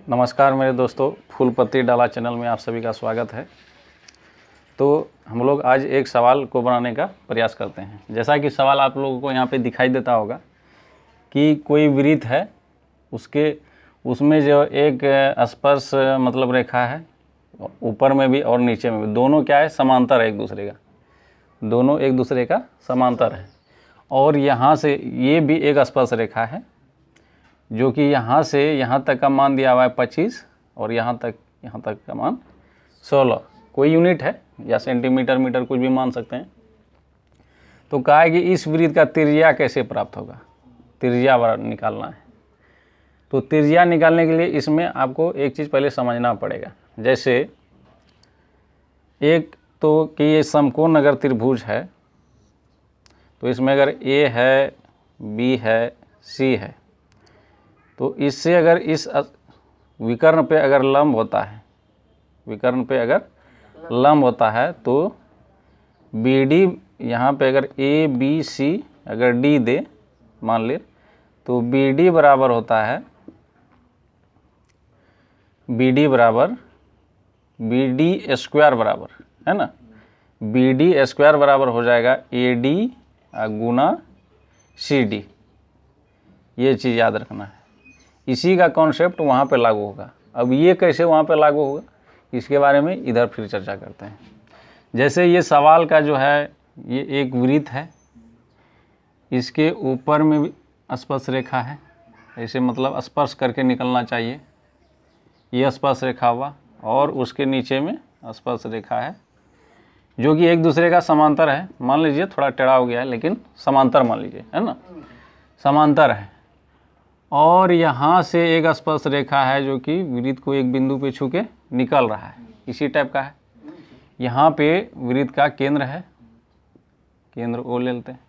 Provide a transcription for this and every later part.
नमस्कार मेरे दोस्तों, फूलपत्ती डाला चैनल में आप सभी का स्वागत है। तो हम लोग आज एक सवाल को बनाने का प्रयास करते हैं। जैसा कि सवाल आप लोगों को यहाँ पे दिखाई देता होगा कि कोई वृत्त है, उसमें जो एक स्पर्श मतलब रेखा है, ऊपर में भी और नीचे में भी, दोनों क्या है, समांतर है एक दूसरे का, दोनों एक दूसरे का समांतर है। और यहाँ से ये भी एक स्पर्श रेखा है जो कि यहाँ से यहाँ तक का मान दिया हुआ है 25 और यहाँ तक का मान 16। कोई यूनिट है या सेंटीमीटर मीटर कुछ भी मान सकते हैं। तो कहा है कि इस वृत्त का त्रिज्या कैसे प्राप्त होगा, त्रिज्या निकालना है। तो त्रिज्या निकालने के लिए इसमें आपको एक चीज़ पहले समझना पड़ेगा। जैसे एक तो कि ये समकोण अगर त्रिभुज है तो इसमें अगर ए है, बी है, सी है, तो इससे अगर इस विकर्ण पे अगर लंब होता है, विकर्ण पे अगर लंब होता है तो बी डी, यहाँ पे अगर ए बी सी अगर डी दे मान ले, तो बी डी बराबर होता है, बी डी बराबर बी डी स्क्वायर बराबर है ना, बी डी स्क्वायर बराबर हो जाएगा A D Guna C D. ये चीज़ याद रखना है। इसी का कॉन्सेप्ट वहाँ पे लागू होगा। अब ये कैसे वहाँ पे लागू होगा, इसके बारे में इधर फिर चर्चा करते हैं। जैसे ये सवाल का जो है, ये एक वृत्त है, इसके ऊपर में भी स्पर्श रेखा है, ऐसे मतलब स्पर्श करके निकलना चाहिए, ये स्पर्श रेखा हुआ, और उसके नीचे में स्पर्श रेखा है जो कि एक दूसरे का समांतर है। मान लीजिए थोड़ा टेढ़ा हो गया है लेकिन समांतर मान लीजिए, है ना, समांतर है। और यहाँ से एक स्पर्श रेखा है जो कि वृत्त को एक बिंदु पे छू के निकल रहा है, इसी टाइप का है। यहाँ पे वृत्त का केंद्र है, केंद्र ओ ले लेते हैं।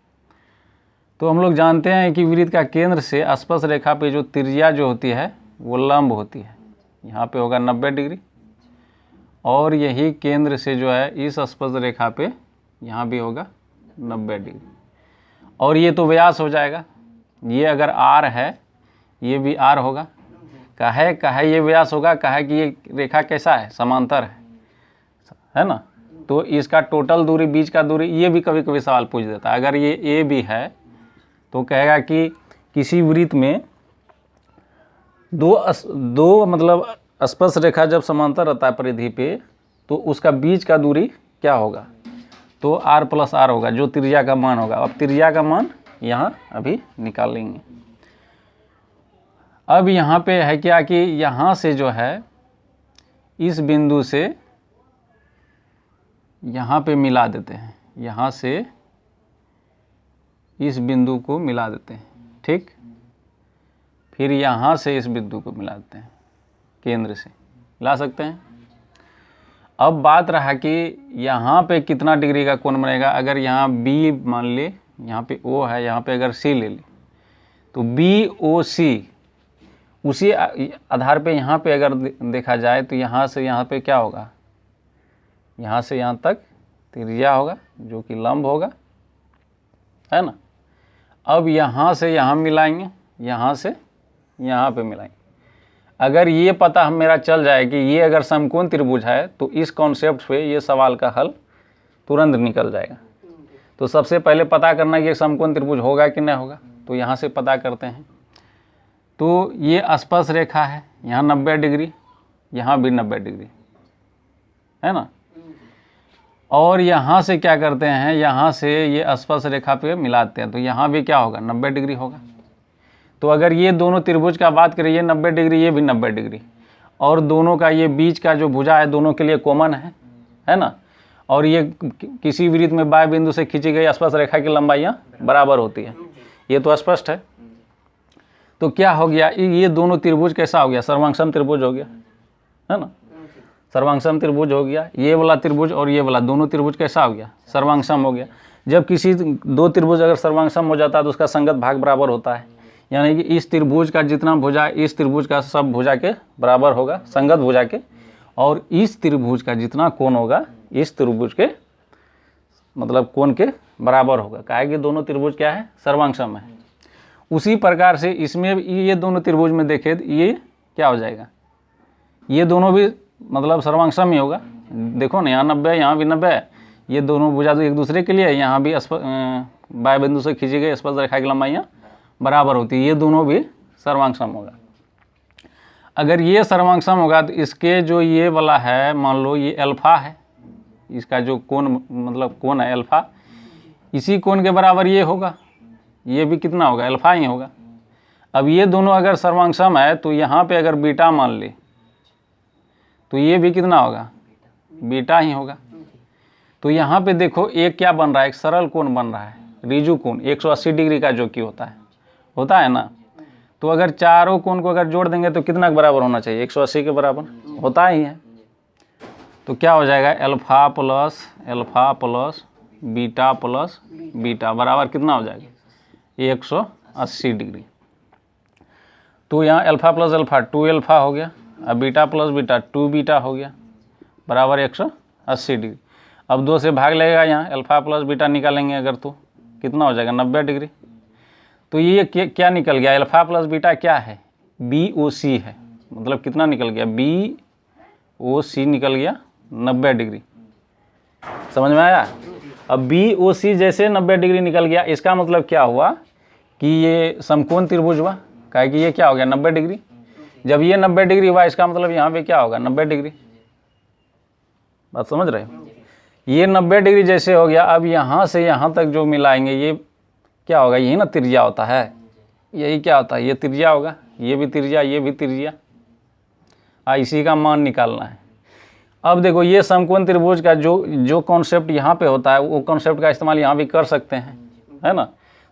तो हम लोग जानते हैं कि वृत्त का केंद्र से स्पर्श रेखा पे जो त्रिज्या जो होती है वो लंब होती है, यहाँ पे होगा 90 डिग्री। और यही केंद्र से जो है इस स्पर्श रेखा पे यहाँ भी होगा 90 डिग्री। और ये तो व्यास हो जाएगा, ये अगर आर है ये भी आर होगा। काहे ये व्यास होगा, काहे कि ये रेखा कैसा है, समांतर है ना। तो इसका टोटल दूरी, बीच का दूरी, ये भी कभी कभी सवाल पूछ देता है। अगर ये ए भी है तो कहेगा कि किसी वृत्त में दो मतलब स्पर्श रेखा जब समांतर रहता है परिधि पे, तो उसका बीच का दूरी क्या होगा, तो आर प्लस आर होगा, जो त्रिज्या का मान होगा। अब त्रिज्या का मान यहाँ अभी निकाल लेंगे। अब यहाँ पे है क्या कि यहाँ से जो है इस बिंदु से यहाँ पे मिला देते हैं, यहाँ से इस बिंदु को मिला देते हैं, ठीक। फिर यहाँ से इस बिंदु को मिला देते हैं, केंद्र से मिला सकते हैं। अब बात रहा कि यहाँ पे कितना डिग्री का कोण बनेगा। अगर यहाँ बी मान ले, यहाँ पे ओ है, यहाँ पे अगर सी ले ले, तो बी ओ सी, उसी आधार पे यहाँ पे अगर देखा जाए तो यहाँ से यहाँ पे क्या होगा, यहाँ से यहाँ तक त्रिज्या होगा जो कि लंब होगा, है ना। अब यहाँ से यहाँ मिलाएंगे, यहाँ से यहाँ पे मिलाएंगे। अगर ये पता मेरा चल जाए कि ये अगर समकोण त्रिभुज है तो इस कॉन्सेप्ट पे ये सवाल का हल तुरंत निकल जाएगा। तो सबसे पहले पता करना कि समकोण त्रिभुज होगा कि नहीं होगा, तो यहाँ से पता करते हैं। तो ये स्पर्श रेखा है, यहाँ 90 डिग्री, यहाँ भी 90 डिग्री, है ना। और यहाँ से क्या करते हैं, यहाँ से ये स्पर्श रेखा पे मिलाते हैं, तो यहाँ भी क्या होगा, 90 डिग्री होगा। तो अगर ये दोनों त्रिभुज का बात करें, ये 90 डिग्री, ये भी 90 डिग्री, और दोनों का ये बीच का जो भुजा है दोनों के लिए कॉमन है ना। और ये किसी वृत्त में बाह्य बिंदु से खींची गई स्पर्श रेखा की लंबाइयाँ बराबर होती है, ये तो स्पष्ट है। तो क्या हो गया, ये दोनों त्रिभुज कैसा हो गया, सर्वांगसम त्रिभुज हो गया, है ना। सर्वांगसम त्रिभुज हो गया, ये वाला त्रिभुज और ये वाला दोनों त्रिभुज कैसा हो गया, सर्वांगसम हो गया। जब किसी दो त्रिभुज अगर सर्वांगसम हो जाता है तो उसका संगत भाग बराबर होता है, यानी कि इस त्रिभुज का जितना भुजा इस त्रिभुज का सब भुजा के बराबर होगा, संगत भुजा के। और इस त्रिभुज का जितना कोण होगा इस त्रिभुज के मतलब कोण के बराबर होगा, काहे कि दोनों त्रिभुज क्या है, सर्वांगसम है। उसी प्रकार से इसमें ये दोनों त्रिभुज में देखें ये क्या हो जाएगा, ये दोनों भी मतलब सर्वांग ही होगा। देखो ना, यहाँ 90 है, यहाँ भी 90 है, ये दोनों भुजा तो एक दूसरे के लिए, यहाँ भी बाएं बिंदु से खींची गई स्पर्श रेखा की लंबाइयाँ बराबर होती है, ये दोनों भी सर्वांग सम होगा। अगर ये सर्वांग सम होगा तो इसके जो ये वाला है, मान लो ये अल्फा है, इसका जो कोण मतलब कोण है अल्फा, इसी कोण के बराबर ये होगा, ये भी कितना होगा, अल्फा ही होगा। अब ये दोनों अगर सर्वांग सम है तो यहाँ पे अगर बीटा मान ले तो ये भी कितना होगा, बीटा ही होगा। तो यहाँ पे देखो एक क्या बन रहा है, एक सरल कोण बन रहा है, रिजु कोण 180 डिग्री का, जो कि होता है ना। तो अगर चारों कोण को अगर जोड़ देंगे तो कितना के बराबर होना चाहिए, 180 के बराबर होता ही है। तो क्या हो जाएगा, अल्फा प्लस बीटा बराबर कितना हो जाएगा, 180 डिग्री। तो यहाँ अल्फा प्लस अल्फा 2 अल्फा हो गया, अब बीटा प्लस बीटा 2 बीटा हो गया, बराबर 180 डिग्री। अब 2 से भाग लगेगा, यहाँ अल्फा प्लस बीटा निकालेंगे अगर तो कितना हो जाएगा, 90 डिग्री। तो ये क्या निकल गया, अल्फा प्लस बीटा क्या है, BOC है, मतलब कितना निकल गया, BOC निकल गया 90 डिग्री। समझ में आया। अब BOC जैसे 90 डिग्री निकल गया, इसका मतलब क्या हुआ कि ये समकोण त्रिभुज हुआ, काहे कि ये क्या हो गया 90 डिग्री। जब ये 90 डिग्री हुआ, इसका मतलब यहाँ पे क्या होगा, 90 डिग्री। बात समझ रहे हो, ये 90 डिग्री जैसे हो गया, अब यहाँ से यहाँ तक जो मिलाएंगे ये क्या होगा, यही ना त्रिज्या होता है, यही क्या होता है, ये त्रिज्या होगा, ये भी त्रिज्या, ये भी त्रिज्या, इसी का मान निकालना है। अब देखो ये समकोण त्रिभुज का जो कॉन्सेप्ट यहाँ पे होता है, वो कॉन्सेप्ट का इस्तेमाल यहाँ भी कर सकते हैं, है ना।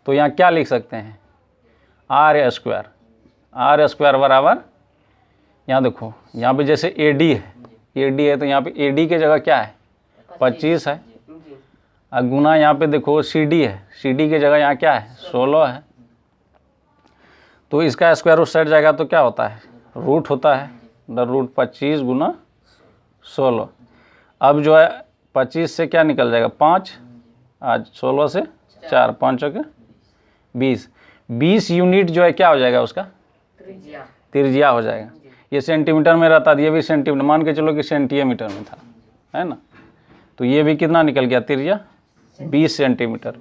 तो यहाँ क्या लिख सकते हैं, आर स्क्वायर बराबर, यहाँ देखो यहाँ पे जैसे AD है तो यहाँ पे AD के जगह क्या है, 25 है, और गुना यहाँ पे देखो CD है, CD की जगह यहाँ क्या है, 16 है। तो इसका स्क्वायर रूट सेट जाएगा तो क्या होता है, रूट होता है, √25 गुना 16। अब जो है 25 से क्या निकल जाएगा, 5, आज 16 से 4, 5 के 20 यूनिट जो है क्या हो जाएगा, उसका त्रिज्या हो जाएगा। ये सेंटीमीटर में रहता, ये भी सेंटीमीटर, मान के चलो कि सेंटीमीटर में था, है ना। तो ये भी कितना निकल गया, त्रिज्या 20 सेंटीमीटर।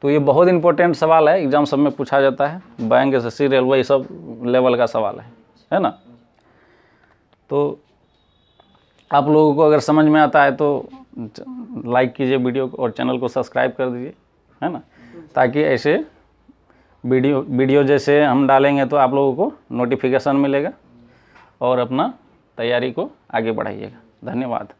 तो ये बहुत इंपॉर्टेंट सवाल है, एग्जाम सब में पूछा जाता है, बैंक SSC रेलवे ये सब लेवल का सवाल है ना। तो आप लोगों को अगर समझ में आता है तो लाइक कीजिए वीडियो को और चैनल को सब्सक्राइब कर दीजिए, है ना, ताकि ऐसे वीडियो जैसे हम डालेंगे तो आप लोगों को नोटिफिकेशन मिलेगा और अपना तैयारी को आगे बढ़ाइएगा। धन्यवाद।